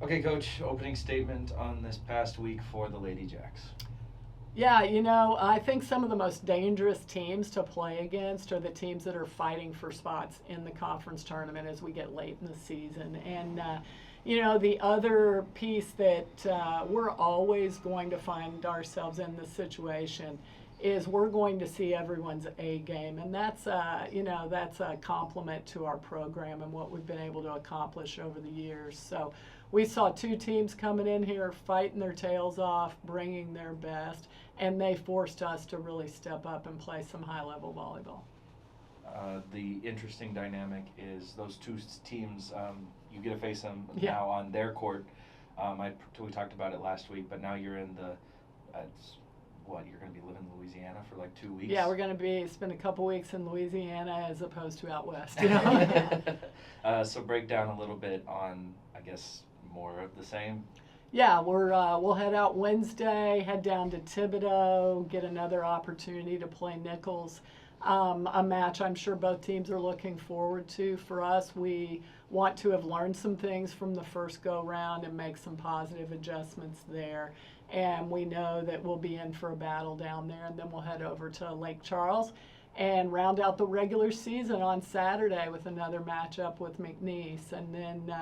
Okay, Coach, opening statement on this past week for the Ladyjacks. Yeah, I think some of the most dangerous teams to play against are the teams that are fighting for spots in the conference tournament as we get late in the season. And, the other piece that we're always going to find ourselves in this situation is we're going to see everyone's A game, and that's that's a compliment to our program and what we've been able to accomplish over the years. So we saw two teams coming in here fighting their tails off, bringing their best, and they forced us to really step up and play some high-level volleyball. The interesting dynamic is those two teams, you get to face them Yeah. now on their court. We talked about it last week, but now you're in you're going to be living in Louisiana for like 2 weeks? Yeah, we're going to spend a couple weeks in Louisiana as opposed to out west. So break down a little bit on, I guess, more of the same. Yeah, we'll head out Wednesday, head down to Thibodaux, get another opportunity to play Nichols. A match I'm sure both teams are looking forward to. For us, we want to have learned some things from the first go-round and make some positive adjustments there. And we know that we'll be in for a battle down there, and then we'll head over to Lake Charles and round out the regular season on Saturday with another matchup with McNeese. And then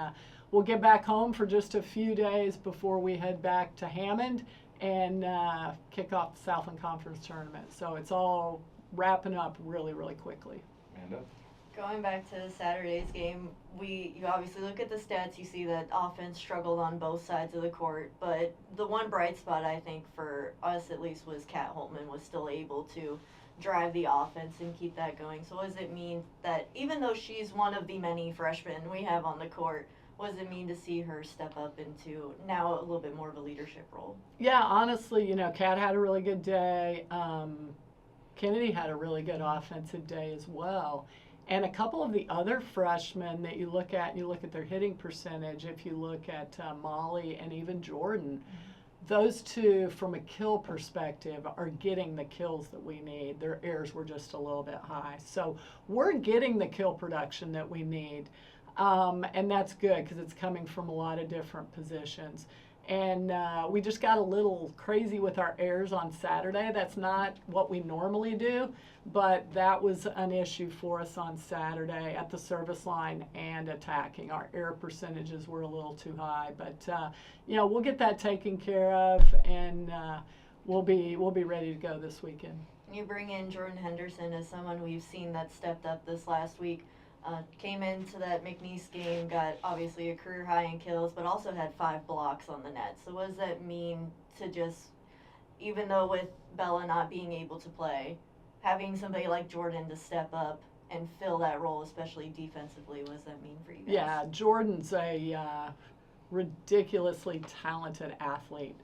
we'll get back home for just a few days before we head back to Hammond and kick off the Southland Conference Tournament. So it's all wrapping up really, really quickly. Amanda? Going back to Saturday's game, you obviously look at the stats, you see that offense struggled on both sides of the court, but the one bright spot I think for us at least was Kat Holtman was still able to drive the offense and keep that going. So what does it mean that even though she's one of the many freshmen we have on the court, what does it mean to see her step up into now a little bit more of a leadership role? Yeah, honestly, Kat had a really good day. Kennedy had a really good offensive day as well. And a couple of the other freshmen that you look at their hitting percentage, if you look at Molly and even Jordan, those two, from a kill perspective, are getting the kills that we need. Their errors were just a little bit high. So we're getting the kill production that we need. And that's good because it's coming from a lot of different positions. And we just got a little crazy with our errors on Saturday. That's not what we normally do, but that was an issue for us on Saturday at the service line and attacking. Our error percentages were a little too high, but we'll get that taken care of, and we'll be ready to go this weekend. You bring in Jordan Henderson as someone we've seen that stepped up this last week. Came into that McNeese game, got obviously a career high in kills, but also had 5 blocks on the net. So what does that mean to just, even though with Bella not being able to play, having somebody like Jordan to step up and fill that role, especially defensively, what does that mean for you guys? Yeah, Jordan's a ridiculously talented athlete.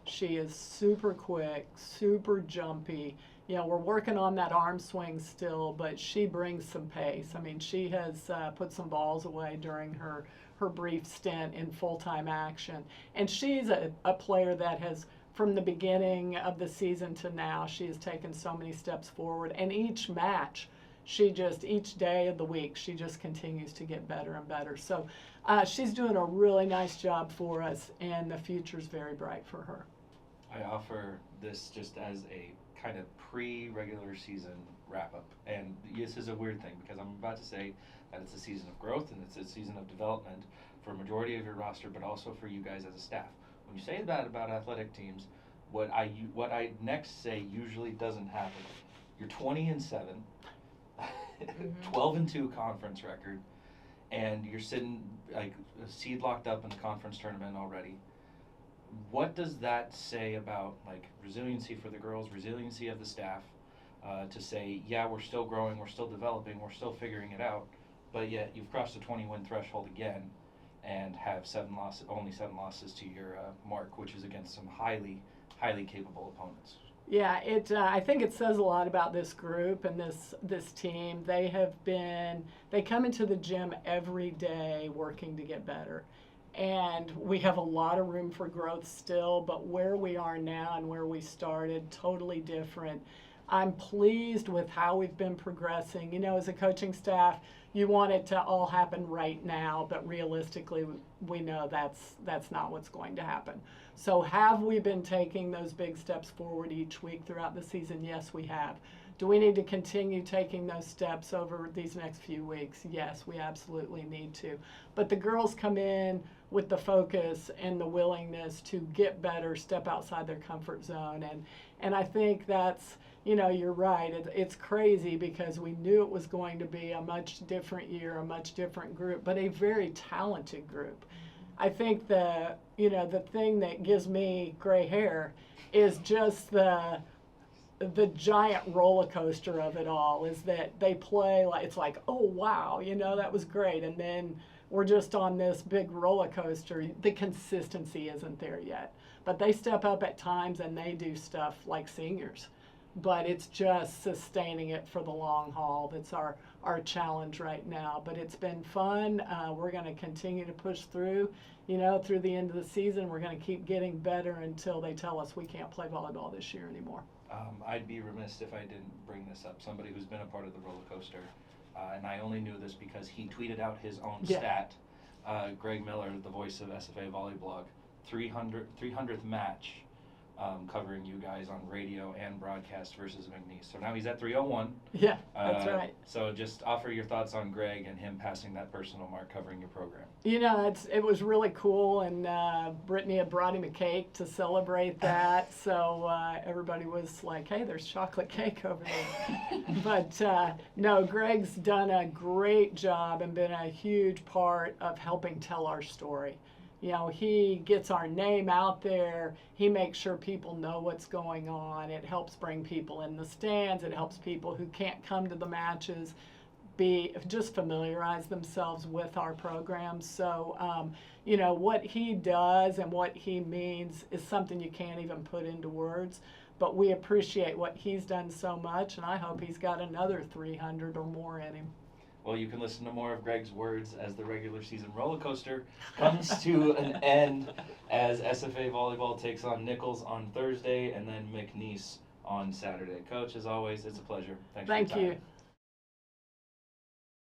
She is super quick, super jumpy. We're working on that arm swing still, but she brings some pace. I mean, she has put some balls away during her brief stint in full-time action. And she's a player that has, from the beginning of the season to now, she has taken so many steps forward. And each match, each day of the week, she just continues to get better and better. So she's doing a really nice job for us, and the future's very bright for her. I offer this just as a kind of pre-regular season wrap-up. And this is a weird thing because I'm about to say that it's a season of growth and it's a season of development for a majority of your roster, but also for you guys as a staff. When you say that about athletic teams, what I next say usually doesn't happen. You're 20-7, 12-2 conference record, and you're sitting like seed locked up in the conference tournament already. What does that say about like resiliency for the girls, resiliency of the staff, to say, yeah, we're still growing, we're still developing, we're still figuring it out, but yet you've crossed the 20-win threshold again and have only 7 losses to your mark, which is against some highly capable opponents. Yeah, I think it says a lot about this group and this team. They come into the gym every day working to get better. And we have a lot of room for growth still, but where we are now and where we started, totally different. I'm pleased with how we've been progressing. You know, as a coaching staff, you want it to all happen right now, but realistically, we know that's not what's going to happen. So have we been taking those big steps forward each week throughout the season? Yes, we have. Do we need to continue taking those steps over these next few weeks? Yes, we absolutely need to. But the girls come in with the focus and the willingness to get better, step outside their comfort zone. And I think that's, you know, you're right. It's crazy because we knew it was going to be a much different year, a much different group, but a very talented group. I think the thing that gives me gray hair is just the giant roller coaster of it all, is that they play like, it's like, oh wow, you know, that was great, and then we're just on this big roller coaster. The consistency isn't there yet, but they step up at times and they do stuff like seniors, but it's just sustaining it for the long haul that's our challenge right now. But it's been fun. We're going to continue to push through, you know, through the end of the season. We're going to keep getting better until they tell us we can't play volleyball this year anymore. I'd be remiss if I didn't bring this up. Somebody who's been a part of the roller coaster, and I only knew this because he tweeted out his own stat. Greg Miller, the voice of SFA Volleyball, 300th match covering you guys on radio and broadcast versus McNeese. So now he's at 301. Yeah, that's right. So just offer your thoughts on Greg and him passing that personal mark covering your program. You know, it was really cool, and Brittany had brought him a cake to celebrate that. So everybody was like, hey, there's chocolate cake over there. But no, Greg's done a great job and been a huge part of helping tell our story. You know, he gets our name out there. He makes sure people know what's going on. It helps bring people in the stands. It helps people who can't come to the matches just familiarize themselves with our programs. So, you know, what he does and what he means is something you can't even put into words. But we appreciate what he's done so much, and I hope he's got another 300 or more in him. Well, you can listen to more of Greg's words as the regular season roller coaster comes to an end as SFA Volleyball takes on Nichols on Thursday and then McNeese on Saturday. Coach, as always, it's a pleasure. Thanks for your time. Thank you.